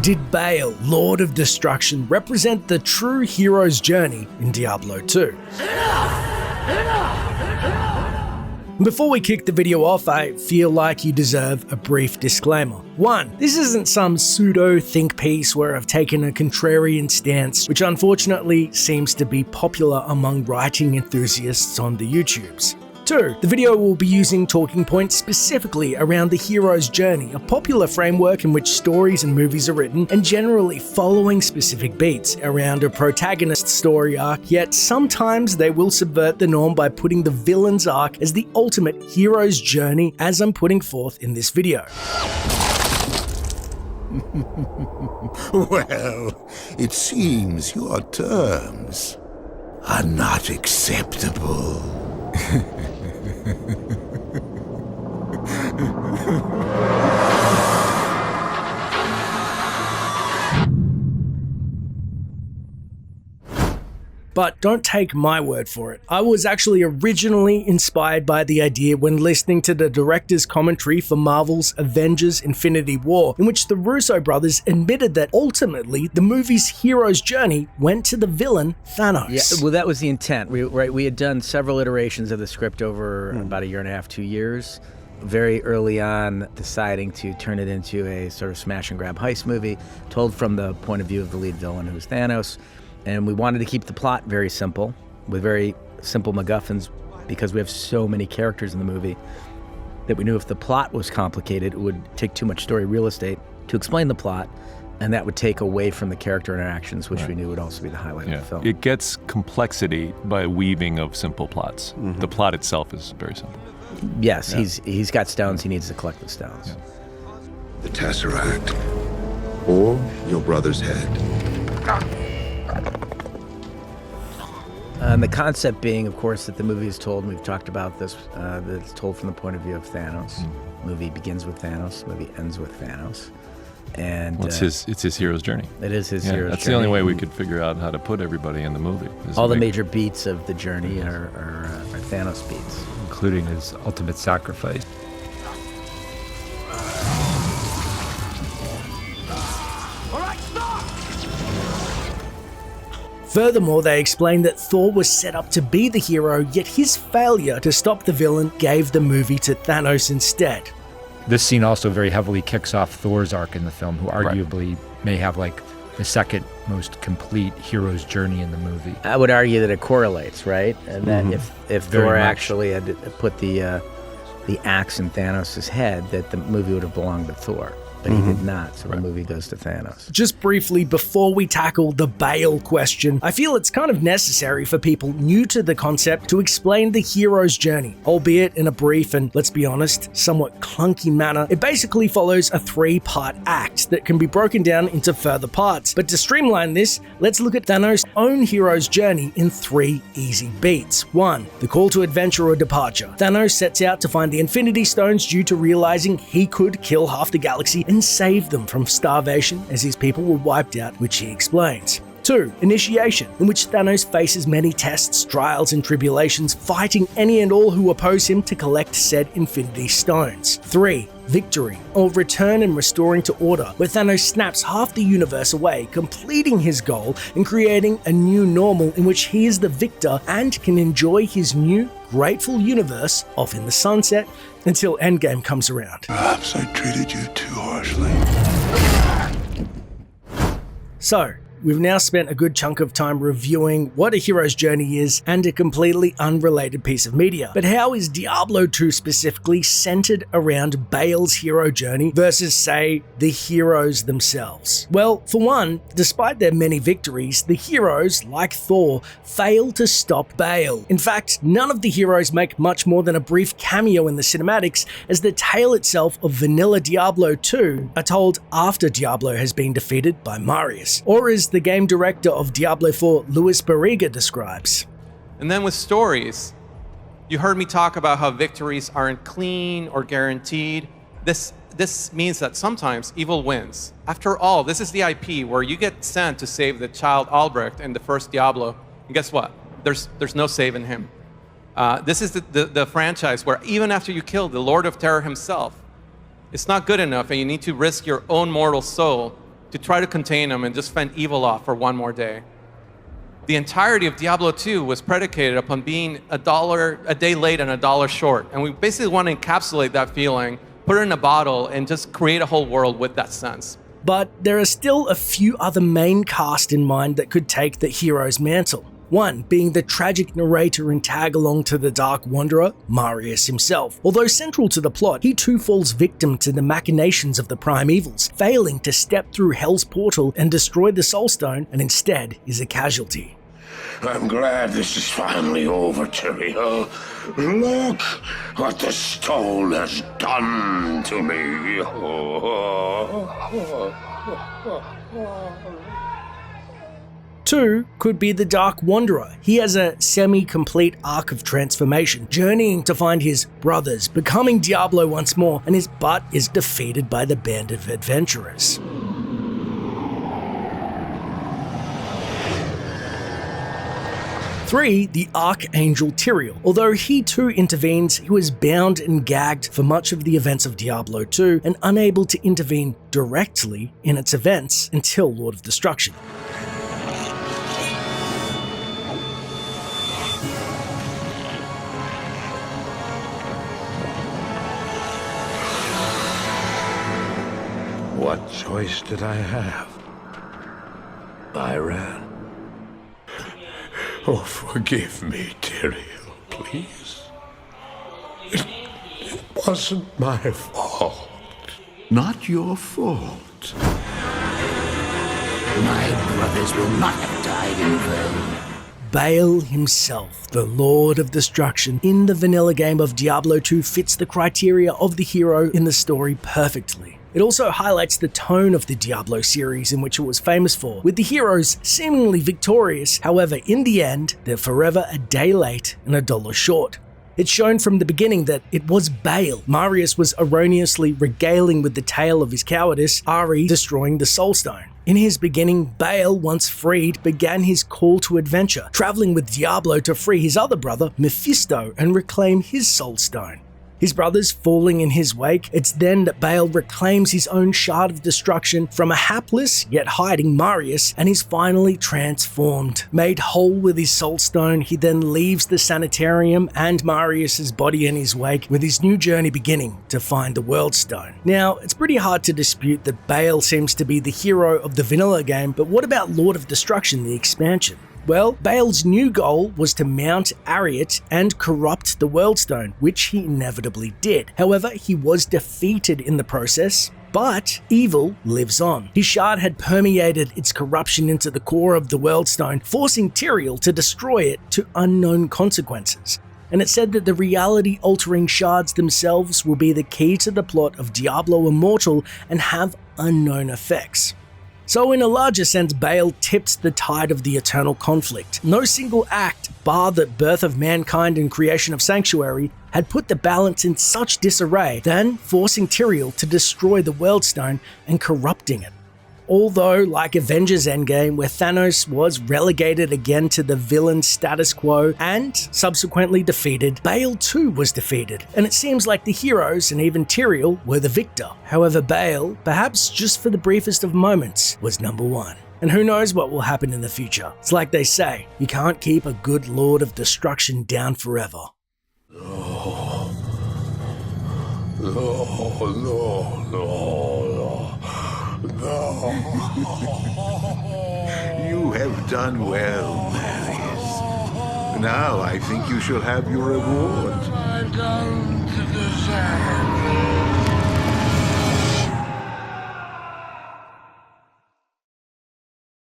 did Baal, Lord of Destruction, represent the true hero's journey in Diablo 2? Before we kick the video off, I feel like you deserve a brief disclaimer. 1. This isn't some pseudo-think piece where I've taken a contrarian stance, which unfortunately seems to be popular among writing enthusiasts on the YouTubes. 2. The video will be using talking points specifically around the hero's journey, a popular framework in which stories and movies are written, and generally following specific beats around a protagonist's story arc, yet sometimes they will subvert the norm by putting the villain's arc as the ultimate hero's journey, as I'm putting forth in this video. Well, it seems your terms are not acceptable. But don't take my word for it. I was actually originally inspired by the idea when listening to the director's commentary for Marvel's Avengers Infinity War, in which the Russo brothers admitted that ultimately the movie's hero's journey went to the villain Thanos. Yeah, well, that was the intent. We had done several iterations of the script over about a year and a half, 2 years. Very early on, deciding to turn it into a sort of smash and grab heist movie, told from the point of view of the lead villain, who's Thanos. And we wanted to keep the plot very simple, with very simple MacGuffins, because we have so many characters in the movie that we knew if the plot was complicated, it would take too much story real estate to explain the plot, and that would take away from the character interactions, which we knew would also be the highlight of the film. It gets complexity by weaving of simple plots. Mm-hmm. The plot itself is very simple. Yes, he's got stones, he needs to collect the stones. Yeah. The Tesseract, or your brother's head. And the concept being, of course, that the movie is told, and we've talked about this, that it's told from the point of view of Thanos. Movie begins with Thanos, movie ends with Thanos. And well, it's his hero's journey. It is his hero's journey. That's the only way we could figure out how to put everybody in the movie. All the major beats of the journey are Thanos beats. Including his ultimate sacrifice. Furthermore, they explained that Thor was set up to be the hero, yet his failure to stop the villain gave the movie to Thanos instead. This scene also very heavily kicks off Thor's arc in the film, who arguably may have like the second most complete hero's journey in the movie. I would argue that it correlates, right? And that if Thor much. actually had put the axe in Thanos' head, that the movie would have belonged to Thor. But he did not, so the movie goes to Thanos. Just briefly, before we tackle the Baal question, I feel it's kind of necessary for people new to the concept to explain the hero's journey, albeit in a brief and, let's be honest, somewhat clunky manner. It basically follows a 3-part act that can be broken down into further parts. But to streamline this, let's look at Thanos' own hero's journey in 3 easy beats. 1. The call to adventure or departure. Thanos sets out to find the Infinity Stones due to realizing he could kill half the galaxy and save them from starvation as his people were wiped out, which he explains. 2. Initiation, in which Thanos faces many tests, trials, and tribulations, fighting any and all who oppose him to collect said Infinity Stones. 3. Victory, or return and restoring to order, where Thanos snaps half the universe away, completing his goal and creating a new normal in which he is the victor and can enjoy his new, grateful universe off in the sunset until Endgame comes around. Perhaps I treated you too harshly. So, we've now spent a good chunk of time reviewing what a hero's journey is and a completely unrelated piece of media. But how is Diablo 2 specifically centered around Baal's hero journey versus, say, the heroes themselves? Well, for one, despite their many victories, the heroes, like Thor, fail to stop Baal. In fact, none of the heroes make much more than a brief cameo in the cinematics, as the tale itself of vanilla Diablo 2 are told after Diablo has been defeated by Marius, or as the game director of Diablo 4, Luis Barriga, describes. And then with stories, you heard me talk about how victories aren't clean or guaranteed. This means that sometimes evil wins. After all, this is the IP where you get sent to save the child Albrecht in the first Diablo, and guess what? There's no saving him. This is the franchise where even after you kill the Lord of Terror himself, it's not good enough, and you need to risk your own mortal soul to try to contain him and just fend evil off for one more day. The entirety of Diablo 2 was predicated upon being a day late and $1 short. And we basically want to encapsulate that feeling, put it in a bottle, and just create a whole world with that sense. But there are still a few other main cast in mind that could take the hero's mantle. One being the tragic narrator and tag-along to the Dark Wanderer, Marius himself. Although central to the plot, he too falls victim to the machinations of the Primevals, failing to step through Hell's portal and destroy the Soul Stone, and instead is a casualty. I'm glad this is finally over, Tyrael. Look what the stone has done to me. 2 could be the Dark Wanderer. He has a semi-complete arc of transformation, journeying to find his brothers, becoming Diablo once more, and his butt is defeated by the band of adventurers. 3, the Archangel Tyrael. Although he too intervenes, he was bound and gagged for much of the events of Diablo 2 and unable to intervene directly in its events until Lord of Destruction. What choice did I have? I ran. Oh, forgive me, Tyrael, please. It wasn't my fault. Not your fault. My brothers will not have died in vain. Baal himself, the Lord of Destruction, in the vanilla game of Diablo 2 fits the criteria of the hero in the story perfectly. It also highlights the tone of the Diablo series in which it was famous for, with the heroes seemingly victorious. However, in the end, they're forever a day late and $1 short. It's shown from the beginning that it was Baal. Marius was erroneously regaling with the tale of his cowardice, Ari destroying the Soul Stone. In his beginning, Baal, once freed, began his call to adventure, traveling with Diablo to free his other brother, Mephisto, and reclaim his Soul Stone. His brothers falling in his wake, it's then that Baal reclaims his own shard of destruction from a hapless yet hiding Marius and is finally transformed. Made whole with his Soul Stone, he then leaves the sanitarium and Marius's body in his wake, with his new journey beginning to find the World Stone. Now, it's pretty hard to dispute that Baal seems to be the hero of the vanilla game, but what about Lord of Destruction, the expansion? Well, Baal's new goal was to mount Ariat and corrupt the World Stone, which he inevitably did. However, he was defeated in the process, but evil lives on. His shard had permeated its corruption into the core of the World Stone, forcing Tyrael to destroy it to unknown consequences. And it's said that the reality-altering shards themselves will be the key to the plot of Diablo Immortal and have unknown effects. So in a larger sense, Baal tipped the tide of the eternal conflict. No single act, bar the birth of mankind and creation of Sanctuary, had put the balance in such disarray, than forcing Tyrael to destroy the World Stone and corrupting it. Although, like Avengers Endgame, where Thanos was relegated again to the villain status quo and subsequently defeated, Baal too was defeated, and it seems like the heroes and even Tyrael were the victor. However, Baal, perhaps just for the briefest of moments, was number one. And who knows what will happen in the future. It's like they say, you can't keep a good Lord of Destruction down forever. No. No, no, no. No. You have done well, Marius. Now I think you shall have your reward.